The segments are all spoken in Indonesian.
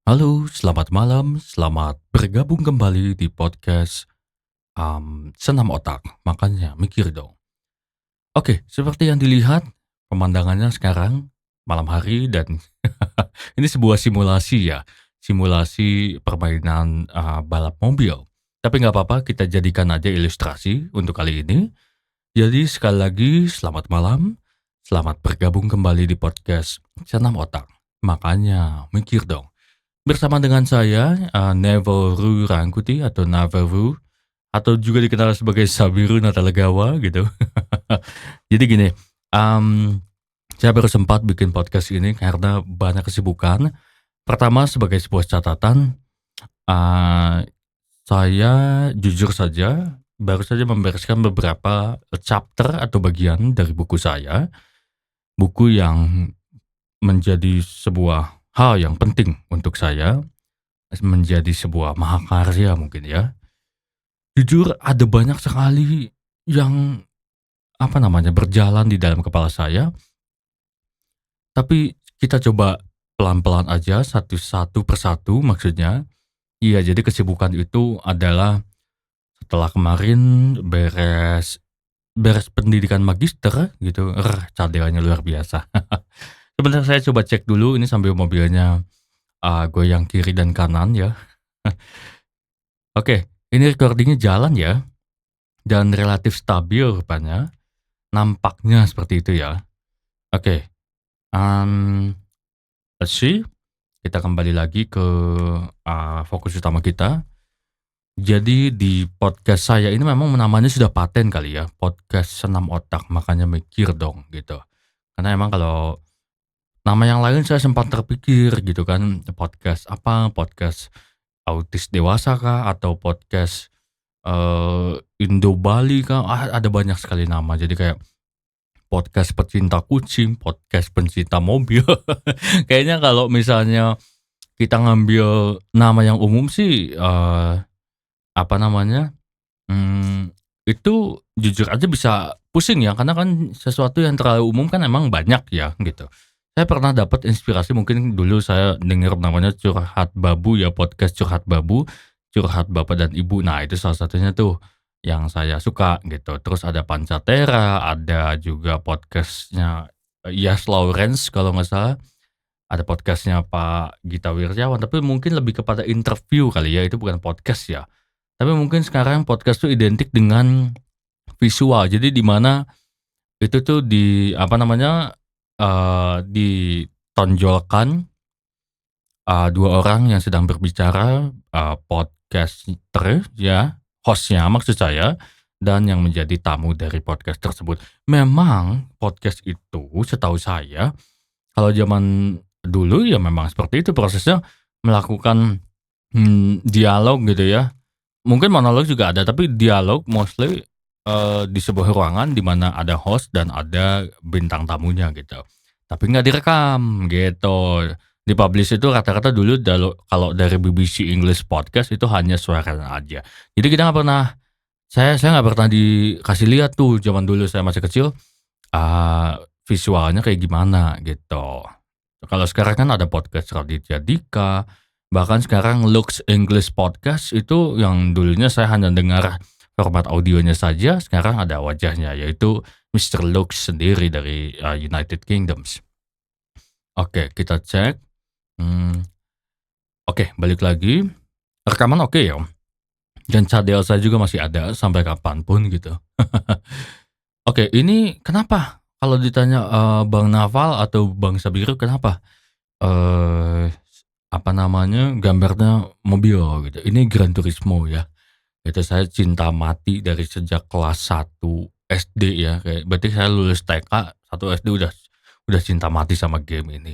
Halo, selamat malam, selamat bergabung kembali di podcast, Senam Otak, makanya mikir dong. Oke, seperti yang dilihat, pemandangannya sekarang malam hari dan ini sebuah simulasi ya, simulasi permainan, balap mobil. Tapi nggak apa-apa, kita jadikan aja ilustrasi untuk kali ini. Jadi sekali lagi selamat malam, selamat bergabung kembali di podcast Senam Otak, makanya mikir dong. Bersama dengan saya, Nevoru Rangkuti atau Naveru atau juga dikenal sebagai Sabiru Natalegawa gitu. Jadi gini, mmm, saya baru sempat bikin podcast ini karena banyak kesibukan. Pertama sebagai sebuah catatan, eee, saya jujur saja baru saja membereskan beberapa chapter atau bagian dari buku saya, buku yang menjadi sebuah hal yang penting untuk saya. Menjadi sebuah mahakarya mungkin ya. Jujur ada banyak sekali yang, apa namanya, berjalan di dalam kepala saya, tapi kita coba pelan-pelan aja satu persatu maksudnya. Iya, jadi kesibukan itu adalah setelah kemarin beres beres pendidikan magister gitu, cadelanya luar biasa. Sebentar saya coba cek dulu ini sambil mobilnya, goyang kiri dan kanan ya. Oke, ini recording jalan ya. Dan relatif stabil rupanya, nampaknya seperti itu ya. Oke, mmm, let's see, kita kembali lagi ke, fokus utama kita. Jadi di podcast saya ini memang namanya sudah paten kali ya, podcast senam otak, makanya mikir dong gitu. Karena emang kalau nama yang lain saya sempat terpikir gitu kan, podcast apa, podcast autis dewasa kah, atau podcast, Indo Bali kah, ada banyak sekali nama. Jadi kayak podcast pecinta kucing, podcast pencinta mobil. Kayaknya kalau misalnya kita ngambil nama yang umum sih, apa namanya, itu jujur aja bisa pusing ya, karena kan sesuatu yang terlalu umum kan emang banyak ya, gitu. Saya pernah dapat inspirasi mungkin dulu saya dengar namanya Curhat Babu ya, podcast Curhat Babu, curhat bapak dan ibu. Nah, itu salah satunya tuh yang saya suka gitu. Terus ada Pancatera, ada juga podcastnya Yas Lawrence kalau nggak salah, ada podcastnya Pak Gita Wirjawan, tapi mungkin lebih kepada interview kali ya, itu bukan podcast ya. Tapi mungkin sekarang podcast tuh identik dengan visual. Jadi di mana itu tuh apa namanya, ditonjolkan, 2 orang yang sedang berbicara, podcaster ya, host-nya maksud saya, dan yang menjadi tamu dari podcast tersebut. Memang podcast itu setahu saya, kalau zaman dulu ya memang seperti itu prosesnya, melakukan, dialog gitu ya. Mungkin monolog juga ada, tapi dialog mostly, di sebuah ruangan di mana ada host dan ada bintang tamunya gitu. Tapi nggak direkam gitu. Di-publish itu rata-rata dulu kalau dari BBC English Podcast itu hanya suaranya aja. Jadi kita nggak pernah saya nggak pernah dikasih lihat tuh zaman dulu saya masih kecil, visualnya kayak gimana gitu. Kalau sekarang kan ada podcast Raditya Dika, bahkan sekarang Lux English Podcast itu yang dulunya saya hanya dengar format audionya saja, sekarang ada wajahnya yaitu Mister Lux sendiri dari, United Kingdoms. Oke, kita cek, mmm, oke balik lagi, rekaman oke ya, dan cadel saya juga masih ada sampai kapan pun gitu. Oke, ini kenapa kalau ditanya, Bang Naval atau Bang Sabiru kenapa, eee, apa namanya, gambarnya mobil gitu, ini Gran Turismo ya. Itu saya cinta mati dari sejak kelas 1 SD ya, kayak berarti saya lulus TK, 1 SD udah cinta mati sama game ini.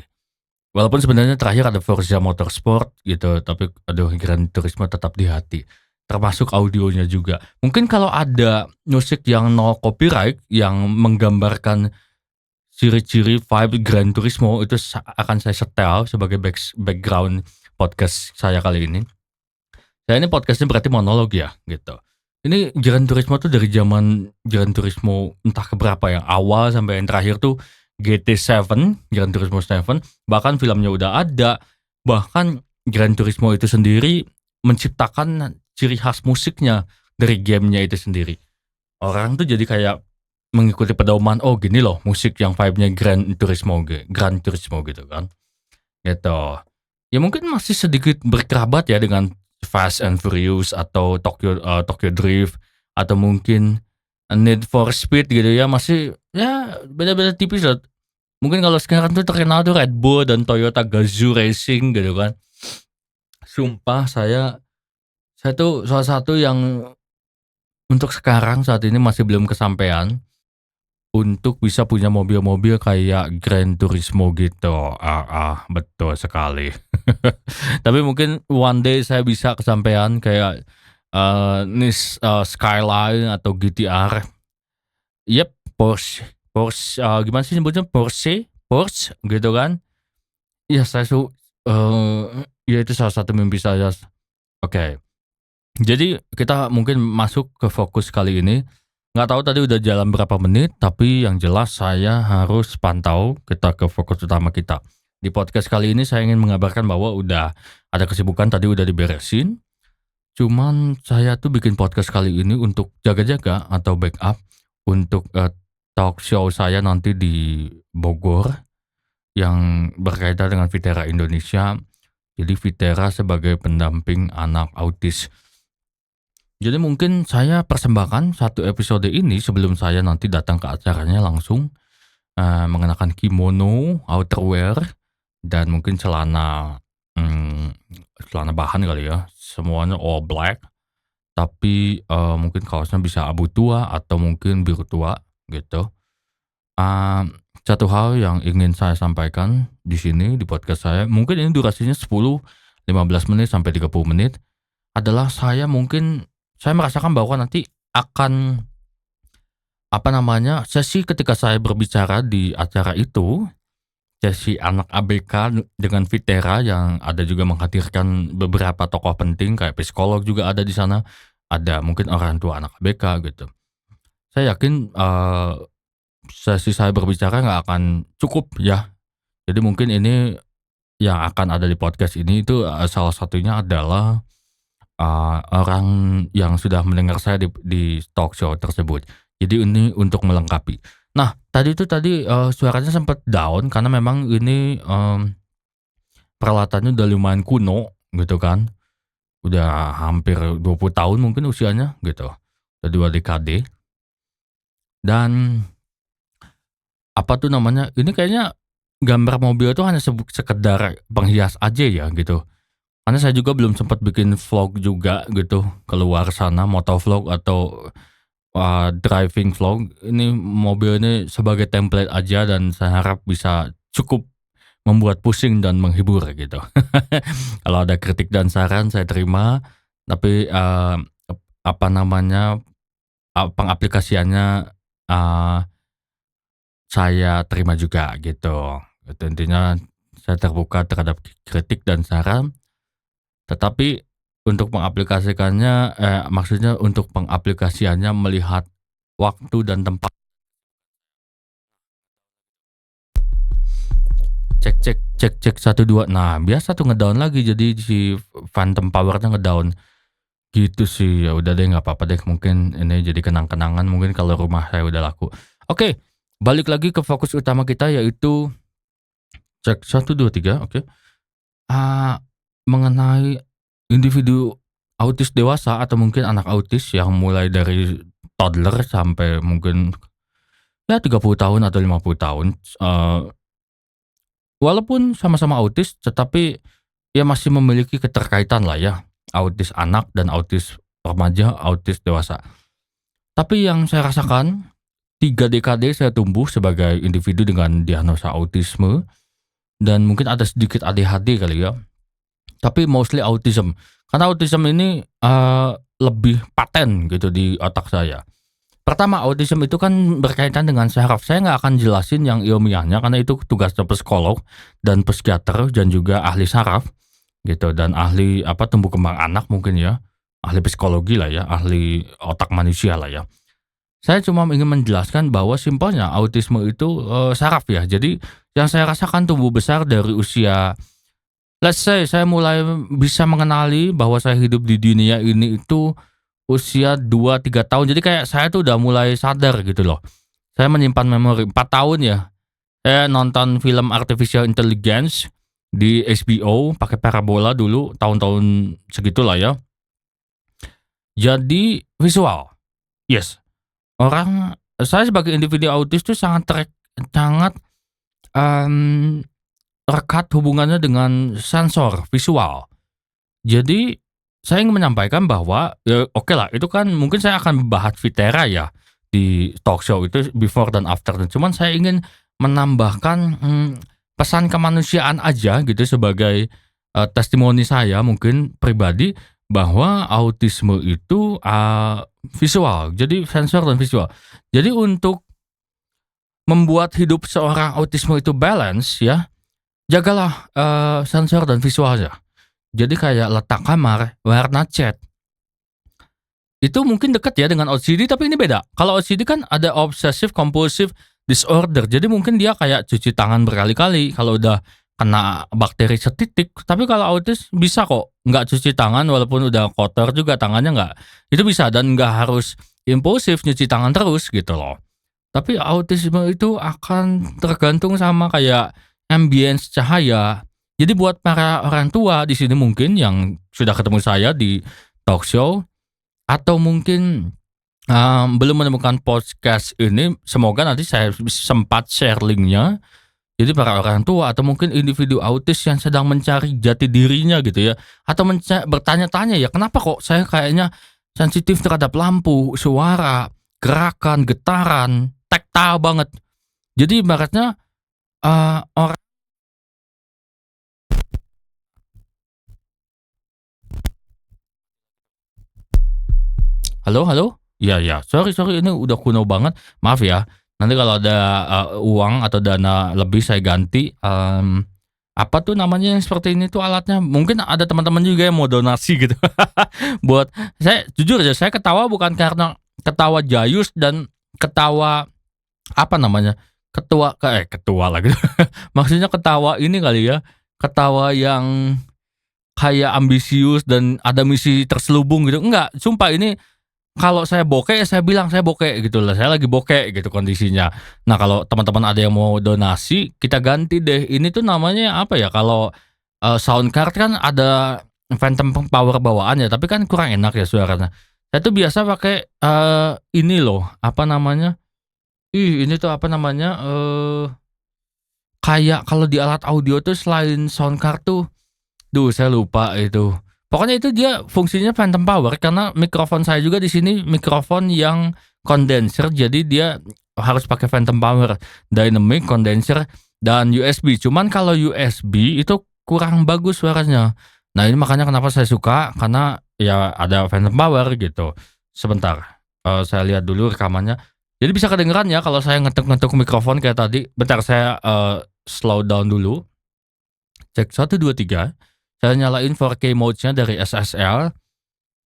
Walaupun sebenarnya terakhir ada Forza Motorsport gitu, tapi aduh Gran Turismo tetap di hati. Termasuk audionya juga. Mungkin kalau ada musik yang no copyright, yang menggambarkan ciri-ciri vibe Gran Turismo itu akan saya setel sebagai background podcast saya kali ini. Saya ini podcast-nya berarti monolog ya, gitu. Ini Gran Turismo tuh dari zaman Gran Turismo entah keberapa yang awal sampai yang terakhir tuh GT7, Gran Turismo 7, bahkan filmnya udah ada, bahkan Gran Turismo itu sendiri menciptakan ciri khas musiknya dari gamenya itu sendiri. Orang tuh jadi kayak mengikuti pedoman, oh gini loh musik yang vibe-nya Gran Turismo gitu kan. Gitu. Ya mungkin masih sedikit berkerabat ya dengan Fast and Furious atau Tokyo Drift atau mungkin Need for Speed gitu ya, masih ya beda-beda tipis lah. Mungkin kalau sekarang tuh terkenal tuh Red Bull dan Toyota Gazoo Racing gitu kan. Sumpah saya tuh salah satu yang untuk sekarang saat ini masih belum kesampaian untuk bisa punya mobil-mobil kayak Gran Turismo gitu. Betul sekali. Tapi mungkin one day saya bisa kesampaian kayak, Skyline atau GT-R. Yep, Porsche Porsche, gimana sih nyebutnya, Porsche gitu kan. Iya ya itu salah satu mimpi saya. Oke, jadi kita mungkin masuk ke fokus kali ini. Nggak tahu tadi udah jalan berapa menit, tapi yang jelas saya harus pantau kita ke fokus utama kita. Di podcast kali ini saya ingin mengabarkan bahwa udah ada kesibukan tadi udah diberesin, cuman saya tuh bikin podcast kali ini untuk jaga-jaga atau backup untuk, talk show saya nanti di Bogor yang berkaitan dengan Vitera Indonesia. Jadi Vitera sebagai pendamping anak autis. Jadi mungkin saya persembahkan satu episode ini sebelum saya nanti datang ke acaranya langsung, mengenakan kimono, outerwear, dan mungkin celana bahan kali ya, semuanya all black, tapi, mungkin kaosnya bisa abu tua atau mungkin biru tua gitu. Satu hal yang ingin saya sampaikan di sini di podcast saya, mungkin ini durasinya 10, 15 menit sampai 30 menit, adalah saya merasakan bahwa nanti akan, sesi ketika saya berbicara di acara itu, sesi anak ABK dengan Vitera yang ada juga menghadirkan beberapa tokoh penting kayak psikolog juga ada di sana, ada mungkin orang tua anak ABK gitu. Saya yakin, sesi saya berbicara nggak akan cukup ya. Jadi mungkin ini yang akan ada di podcast ini itu, salah satunya adalah orang yang sudah mendengar saya di talk show tersebut. Jadi ini untuk melengkapi. Nah, suaranya sempat down karena memang ini, peralatannya udah lumayan kuno gitu kan. Udah hampir 20 tahun mungkin usianya gitu, udah 2 dekade. Dan ini kayaknya gambar mobil itu hanya sekedar penghias aja ya gitu. Karena saya juga belum sempat bikin vlog juga gitu, keluar sana motovlog atau, driving vlog. Ini mobil ini sebagai template aja dan saya harap bisa cukup membuat pusing dan menghibur gitu. Kalau ada kritik dan saran saya terima, tapi, pengaplikasiannya, eee, saya terima juga gitu. Itu intinya saya terbuka terhadap kritik dan saran. Tetapi untuk maksudnya untuk pengaplikasiannya melihat waktu dan tempat. Cek cek cek cek 1 2. Nah, biasa tuh ngedown lagi jadi si phantom power-nya ngedown. Gitu sih, ya udah deh nggak apa-apa deh mungkin ini jadi kenang-kenangan mungkin kalau rumah saya udah laku. Oke, balik lagi ke fokus utama kita yaitu cek 1 2 3. Oke. Ah, Mengenai individu autis dewasa atau mungkin anak autis yang mulai dari toddler sampai mungkin ya 30 tahun atau 50 tahun, walaupun sama-sama autis tetapi ya masih memiliki keterkaitan lah ya, autis anak dan autis remaja, autis dewasa. Tapi yang saya rasakan 3 dekade saya tumbuh sebagai individu dengan diagnosa autisme dan mungkin ada sedikit ADHD kali ya. Tapi mostly autism. Karena autism ini, lebih paten gitu di otak saya. Pertama, autism itu kan berkaitan dengan saraf. Saya nggak akan jelasin yang ilmiahnya karena itu tugasnya psikolog dan psikiater dan juga ahli saraf gitu dan ahli tumbuh kembang anak mungkin ya, ahli psikologi lah ya, ahli otak manusia lah ya. saya cuma ingin menjelaskan bahwa simpelnya autisme itu, saraf ya. Jadi yang saya rasakan tumbuh besar dari usia, let's say saya mulai bisa mengenali bahwa saya hidup di dunia ini itu usia 2 3 tahun. Jadi kayak saya tuh udah mulai sadar gitu loh. Saya menyimpan memori 4 tahun ya, saya nonton film artificial intelligence di HBO pakai parabola dulu tahun-tahun segitulah ya. Jadi visual, yes. Saya sebagai individu autis tuh sangat, mmm, rekat hubungannya dengan sensor visual. Jadi saya ingin menyampaikan bahwa, ya okelah itu kan mungkin saya akan bahas Viterra ya di talk show itu before dan after, cuman saya ingin menambahkan, pesan kemanusiaan aja gitu sebagai, testimoni saya mungkin pribadi bahwa autisme itu, visual, jadi sensor dan visual. Jadi untuk membuat hidup seorang autisme itu balance ya, jagalah, sensor dan visualnya. Jadi kayak letak kamar, warna cat, itu mungkin deket ya dengan OCD tapi ini beda. Kalau OCD kan ada obsessive compulsive disorder, jadi mungkin dia kayak cuci tangan berkali-kali kalau udah kena bakteri setitik, tapi kalau autis bisa kok nggak cuci tangan walaupun udah kotor juga tangannya nggak, itu bisa dan nggak harus impulsif nyuci tangan terus gitu loh. Tapi autisme itu akan tergantung sama kayak ambience cahaya. Jadi buat para orang tua di sini mungkin yang sudah ketemu saya di talk show atau mungkin, belum menemukan podcast ini, semoga nanti saya sempat share link-nya. Jadi para orang tua atau mungkin individu autis yang sedang mencari jati dirinya gitu ya, atau bertanya-tanya ya, "Kenapa kok saya kayaknya sensitif terhadap lampu, suara, gerakan, getaran, taktil banget." Jadi ibaratnya, orang halo halo? Iya iya, sorry ini udah kuno banget, maaf ya. Nanti kalau ada, uang atau dana lebih saya ganti, apa tuh namanya yang seperti ini tuh alatnya? Mungkin ada teman-teman juga yang mau donasi gitu. Buat saya jujur aja, saya ketawa bukan karena ketawa jayus dan ketawa, apa namanya, ketua lagi, maksudnya ketawa ini kali ya, ketawa yang kayak ambisius dan ada misi terselubung gitu, enggak, sumpah ini kalau saya bokek, ya saya bilang saya bokek gitu lah, saya lagi bokek gitu kondisinya. Nah kalau teman-teman ada yang mau donasi, kita ganti deh, ini tuh namanya apa ya, kalau, sound card kan ada phantom power bawaan ya, tapi kan kurang enak ya suaranya. Saya tuh biasa pakai, ini loh, apa namanya, ini tuh apa namanya, kayak kalau di alat audio tuh selain sound card tuh, saya lupa itu. Pokoknya itu dia fungsinya phantom power karena mikrofon saya juga di sini mikrofon yang condenser, jadi dia harus pakai phantom power, dynamic, condenser, dan USB. Cuman kalau USB itu kurang bagus suaranya. Nah ini makanya kenapa saya suka, karena ya ada phantom power gitu. Sebentar, saya lihat dulu rekamannya. Jadi bisa kedengeran ya kalau saya ngetuk-ngetuk mikrofon kayak tadi. Bentar saya, slow down dulu. Cek 1 2 3. Saya nyalain 4K mode-nya dari SSL.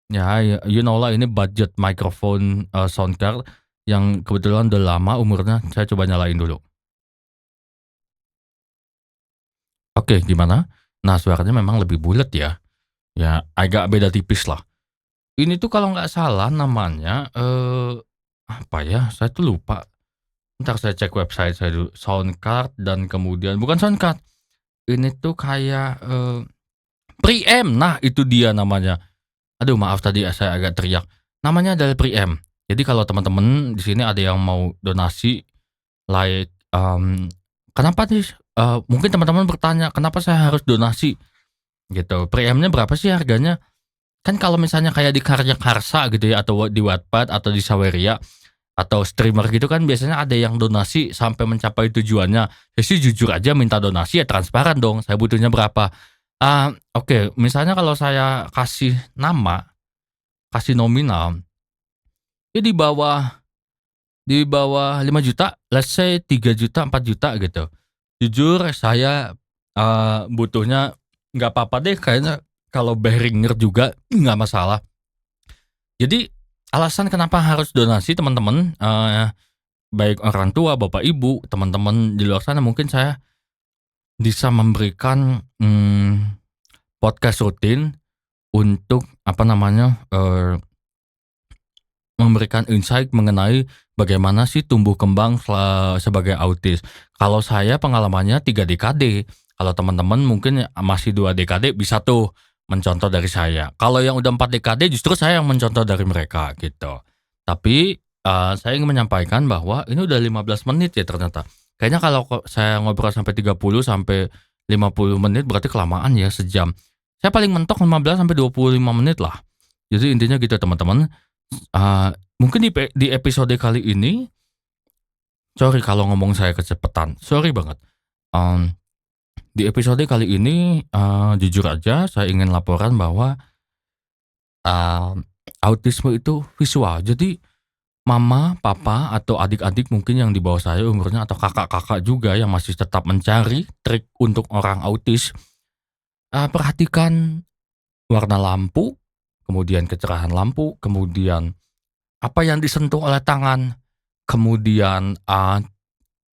Ya, you know lah ini budget microphone, sound card yang kebetulan udah lama umurnya. Saya coba nyalain dulu. Oke, gimana? Nah, suaranya memang lebih bulet ya. Ya, agak beda tipis lah. Ini tuh kalau nggak salah namanya, apa ya, saya tuh lupa. Entar saya cek website saya dulu. Soundcard dan kemudian bukan soundcard, ini tuh kayak, preamp. Nah, itu dia namanya. Aduh maaf tadi saya agak teriak. Namanya adalah preamp. Jadi kalau teman-teman di sini ada yang mau donasi, like, kenapa nih, mungkin teman-teman bertanya, "Kenapa saya harus donasi?" Gitu. Preampnya berapa sih harganya? Kan kalau misalnya kayak di Karya Karsa gitu ya, atau di Wattpad atau di Saweria, atau streamer gitu kan biasanya ada yang donasi sampai mencapai tujuannya. Saya sih jujur aja minta donasi ya transparan dong, saya butuhnya berapa. Oke, misalnya kalau saya kasih nama, kasih nominal, ya di bawah 5 juta, let's say 3 juta, 4 juta gitu. Jujur saya, butuhnya nggak apa-apa deh kayaknya kalau Behringer juga nggak masalah. Jadi alasan kenapa harus donasi teman-teman, baik orang tua, bapak, ibu, teman-teman di luar sana mungkin saya bisa memberikan, podcast rutin untuk apa namanya, memberikan insight mengenai bagaimana sih tumbuh kembang sebagai autis. Kalau saya pengalamannya 3 dekade, kalau teman-teman mungkin masih 2 dekade bisa tuh mencontoh dari saya. Kalau yang udah 4 dekade justru saya yang mencontoh dari mereka gitu. Tapi, saya ingin menyampaikan bahwa ini udah 15 menit ya ternyata. Kayaknya kalau saya ngobrol sampai 30 sampai 50 menit berarti kelamaan ya sejam. Saya paling mentok 15 sampai 25 menit lah. Jadi intinya gitu teman-teman. Mungkin di episode kali ini, sorry kalau ngomong saya kecepatan, sorry banget. Mmm, di episode kali ini, jujur aja saya ingin laporan bahwa, autisme itu visual. Jadi mama, papa, atau adik-adik mungkin yang di bawah saya umurnya atau kakak-kakak juga yang masih tetap mencari trik untuk orang autis, perhatikan warna lampu, kemudian kecerahan lampu, kemudian apa yang disentuh oleh tangan, kemudian,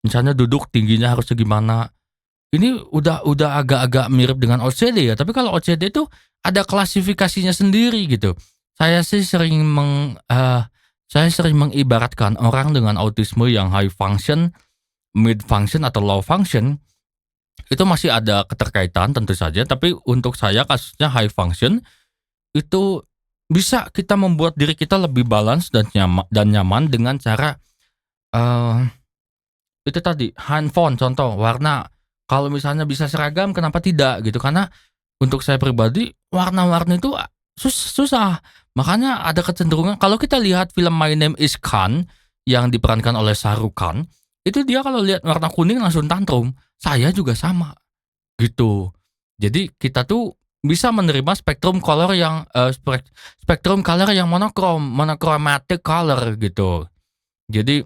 misalnya duduk tingginya harus segimana. Ini udah agak-agak mirip dengan OCD ya, tapi kalau OCD itu ada klasifikasinya sendiri gitu. Saya sih sering saya sering mengibaratkan orang dengan autisme yang high function, mid function, atau low function, itu masih ada keterkaitan tentu saja, tapi untuk saya kasusnya high function, itu bisa kita membuat diri kita lebih balance dan nyaman dengan cara, eee itu tadi, handphone contoh, warna. Kalau misalnya bisa seragam kenapa tidak gitu, karena untuk saya pribadi warna-warni itu susah. Makanya ada kecenderungan kalau kita lihat film My Name is Khan yang diperankan oleh Shah Rukh Khan, itu dia kalau lihat warna kuning langsung tantrum. Saya juga sama, gitu. Jadi kita tuh bisa menerima spektrum color yang, spektrum color yang monochromatic color gitu. Jadi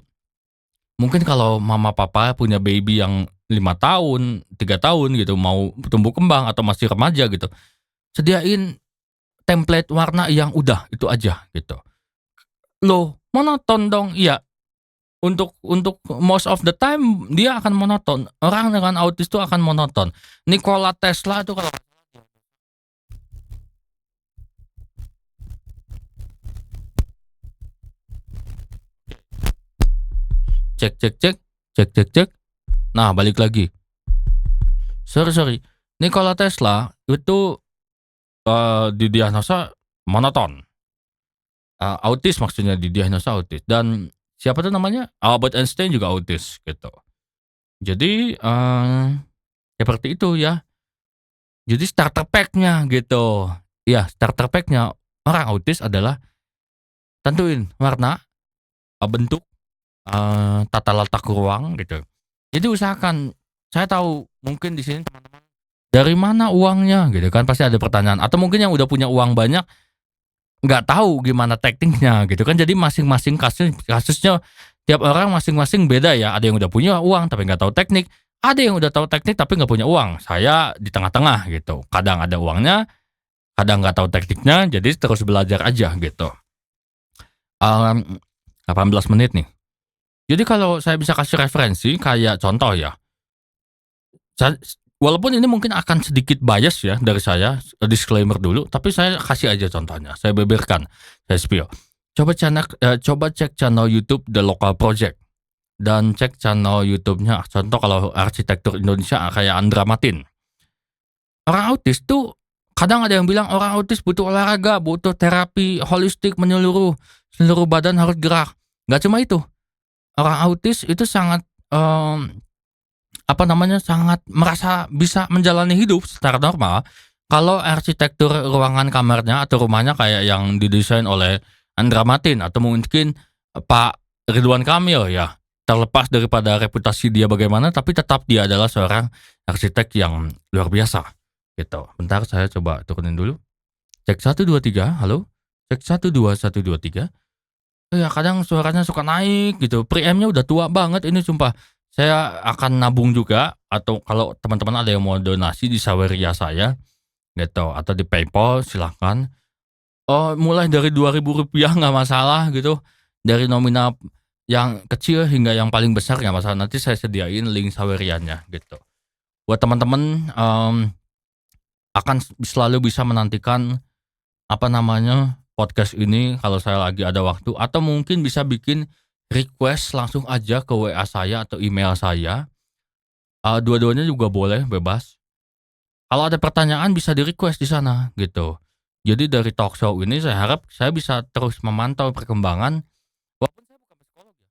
mungkin kalau mama papa punya baby yang 5 tahun, 3 tahun gitu, mau tumbuh kembang atau masih remaja gitu, sediain template warna yang udah itu aja gitu. Loh, monoton dong? Iya, untuk most of the time dia akan monoton. Orang dengan autis tuh akan monoton. Nikola Tesla tuh kalau cek cek cek, cek cek cek, nah balik lagi. Sorry, Nikola Tesla itu, didiagnosa monoton. Autis maksudnya didiagnosa autis dan siapa tuh namanya, Albert Einstein juga autis gitu. Jadi, seperti itu ya. Jadi starter pack-nya gitu. Iya, starter pack-nya orang autis adalah tentuin warna, bentuk, tata letak ruang gitu. Jadi usahakan, saya tahu mungkin di sini teman-teman, "Dari mana uangnya?" Gitu kan pasti ada pertanyaan atau mungkin yang udah punya uang banyak nggak tahu gimana tekniknya gitu kan, jadi masing-masing kasusnya tiap orang masing-masing beda ya, ada yang udah punya uang tapi nggak tahu teknik, ada yang udah tahu teknik tapi nggak punya uang. Saya di tengah-tengah gitu, kadang ada uangnya, kadang nggak tahu tekniknya, jadi terus belajar aja gitu. 18 menit nih. Jadi kalau saya bisa kasih referensi kayak contoh ya, saya walaupun ini mungkin akan sedikit bias ya dari saya, disclaimer dulu, tapi saya kasih aja contohnya, saya beberkan, saya spill. Coba cek channel YouTube The Local Project dan cek channel YouTube-nya contoh kalau arsitektur Indonesia kayak Andra Matin. Orang autis tuh kadang ada yang bilang orang autis butuh olahraga, butuh terapi holistik menyeluruh, seluruh badan harus gerak. Nggak cuma itu, orang autis itu sangat, apa namanya, sangat merasa bisa menjalani hidup secara normal kalau arsitektur ruangan kamarnya atau rumahnya kayak yang didesain oleh Andra Matin atau mungkin Pak Ridwan Kamil ya. Terlepas daripada reputasi dia bagaimana, tapi tetap dia adalah seorang arsitek yang luar biasa, gitu. Bentar saya coba turunin dulu. Cek 1 2 3, halo? Cek 1 2 1 2 3. Iya, kadang suaranya suka naik gitu, preamp-nya udah tua banget ini sumpah. Saya akan nabung juga atau kalau teman-teman ada yang mau donasi di Saweria saya gitu atau di PayPal silahkan. Oh, mulai dari Rp2.000 nggak masalah gitu, dari nominal yang kecil hingga yang paling besar nggak masalah, nanti saya sediain link Saweriannya gitu. Buat teman-teman, akan selalu bisa menantikan, apa namanya, podcast ini kalau saya lagi ada waktu atau mungkin bisa bikin request langsung aja ke WA saya atau email saya, dua-duanya juga boleh, bebas. Kalau ada pertanyaan bisa di-request di sana, gitu. Jadi dari talk show ini saya harap saya bisa terus memantau perkembangan walaupun saya bukan psikolog ya.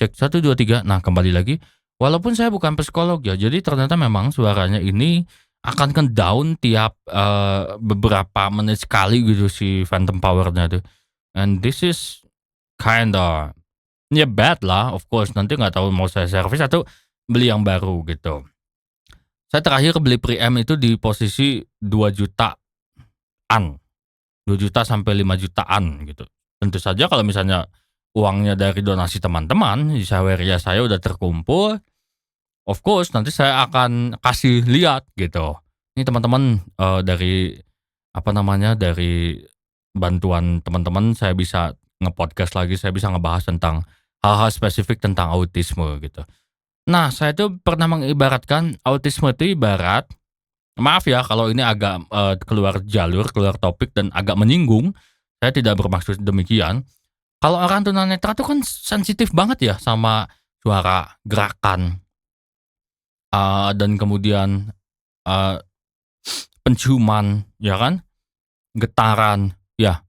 Cek 1, 2, 3. Nah, kembali lagi, walaupun saya bukan psikolog ya, jadi ternyata memang suaranya ini akan down tiap, beberapa menit sekali gitu si phantom power-nya tuh. And this is kinda, ya bad lah of course, nanti nggak tahu mau saya servis atau beli yang baru gitu. Saya terakhir beli preamp itu di posisi 2 jutaan, 2 juta sampai 5 jutaan gitu. Tentu saja kalau misalnya uangnya dari donasi teman-teman, di Saweria saya udah terkumpul, of course nanti saya akan kasih lihat gitu. Ini teman-teman, dari apa namanya, dari bantuan teman-teman saya bisa nge-podcast lagi, saya bisa ngebahas tentang hal-hal spesifik tentang autisme gitu. Nah, saya tuh pernah mengibaratkan autisme itu ibarat, maaf ya kalau ini agak, keluar jalur, keluar topik dan agak menyinggung, saya tidak bermaksud demikian. Kalau orang tunanetra tuh kan sensitif banget ya sama suara, gerakan, dan kemudian, eee, penciuman, ya kan, getaran, ya.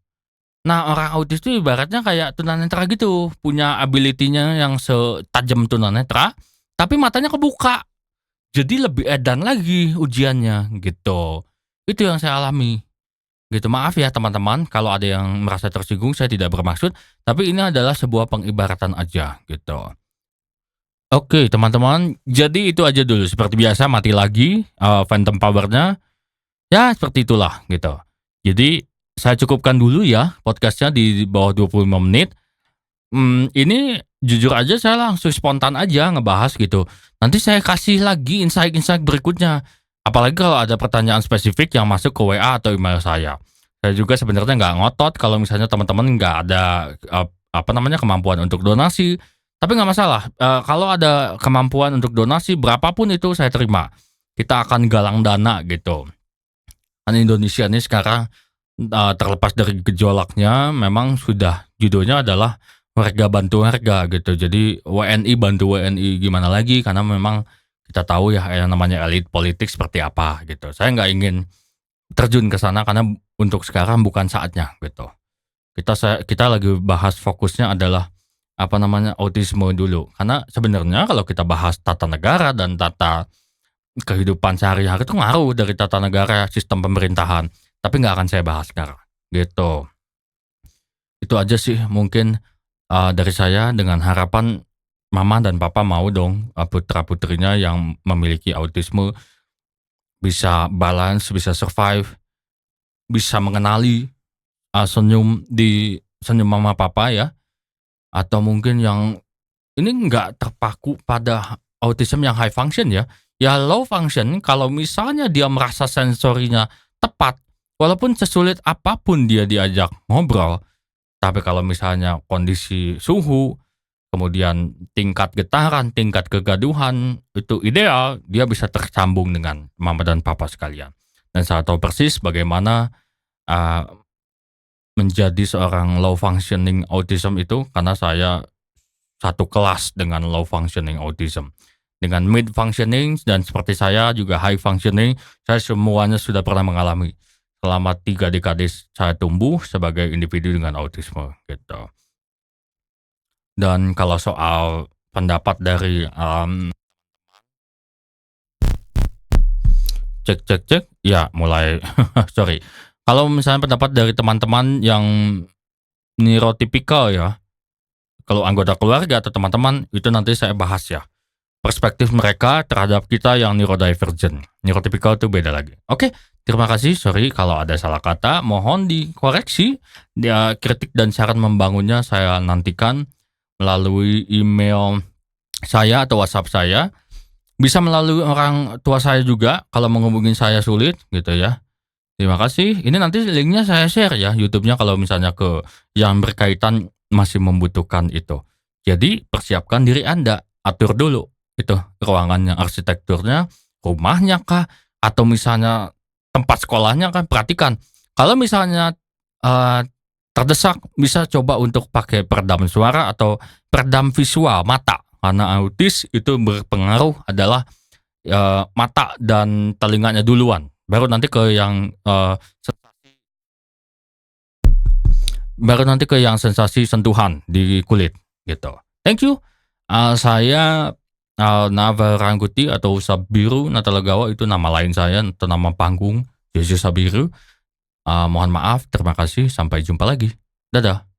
Nah, orang autis tuh ibaratnya kayak tunanetra gitu, punya ability-nya yang setajam tunanetra, tapi matanya kebuka. Jadi lebih edan lagi ujiannya, gitu. Itu yang saya alami, gitu. Maaf ya teman-teman kalau ada yang merasa tersinggung, saya tidak bermaksud, tapi ini adalah sebuah pengibaratan aja, gitu. Oke teman-teman, jadi itu aja dulu. Seperti biasa mati lagi, phantom power-nya, ya seperti itulah, gitu. Jadi saya cukupkan dulu ya podcast-nya di bawah 25 menit. Ini jujur aja saya langsung spontan aja ngebahas gitu. Nanti saya kasih lagi insight-insight berikutnya. Apalagi kalau ada pertanyaan spesifik yang masuk ke WA atau email saya. Saya juga sebenarnya nggak ngotot kalau misalnya teman-teman nggak ada, apa namanya, kemampuan untuk donasi, tapi nggak masalah, kalau ada kemampuan untuk donasi berapapun itu saya terima. Kita akan galang dana gitu. Kan Indonesia ini sekarang, terlepas dari gejolaknya memang sudah judulnya adalah warga bantu warga gitu. Jadi WNI bantu WNI gimana lagi karena memang kita tahu ya yang namanya elit politik seperti apa gitu. Saya nggak ingin terjun ke sana karena untuk sekarang bukan saatnya gitu. Kita lagi bahas fokusnya adalah apa namanya, autisme dulu. Karena sebenarnya kalau kita bahas tata negara dan tata kehidupan sehari-hari itu ngaruh dari tata negara, sistem pemerintahan, tapi nggak akan saya bahas sekarang, gitu. Itu aja sih mungkin, dari saya dengan harapan mama dan papa mau dong, putra-putrinya yang memiliki autisme bisa balance, bisa survive, bisa mengenali, senyum mama papa ya, atau mungkin yang ini nggak terpaku pada autism yang high function ya. Ya low function kalau misalnya dia merasa sensorinya tepat, walaupun sesulit apapun dia diajak ngobrol, tapi kalau misalnya kondisi suhu, kemudian tingkat getaran, tingkat kegaduhan itu ideal, dia bisa tersambung dengan mama dan papa sekalian. Dan saya tahu persis bagaimana, eee, menjadi seorang low functioning autism itu karena saya satu kelas dengan low functioning autism. Dengan mid functioning dan seperti saya juga high functioning, saya semuanya sudah pernah mengalami selama 3 dekade saya tumbuh sebagai individu dengan autisme, gitu. Dan kalau soal pendapat dari, cek cek cek, ya mulai sorry. Kalau misalnya pendapat dari teman-teman yang neurotipikal ya, kalau anggota keluarga atau teman-teman, itu nanti saya bahas ya. Perspektif mereka terhadap kita yang neurodivergent. Neurotipikal itu beda lagi. Oke, terima kasih. Sorry kalau ada salah kata, mohon dikoreksi. Dia kritik dan saran membangunnya saya nantikan melalui email saya atau WhatsApp saya, bisa melalui orang tua saya juga kalau menghubungin saya sulit gitu ya. Terima kasih. Ini nanti linknya saya share ya YouTube-nya kalau misalnya ke yang berkaitan masih membutuhkan itu. Jadi persiapkan diri Anda, atur dulu itu ruangannya, arsitekturnya, rumahnya kah, atau misalnya tempat sekolahnya kan, perhatikan. Kalau misalnya, eee, terdesak bisa coba untuk pakai peredam suara atau peredam visual mata, karena autis itu berpengaruh adalah mata dan telinganya duluan, baru nanti ke yang, sensasi sentuhan di kulit, gitu. Thank you, saya, Nava Rangkuti atau Sabiru Natalagawa itu nama lain saya atau nama panggung, Yesus Sabiru. Mohon maaf, terima kasih, sampai jumpa lagi. Dadah.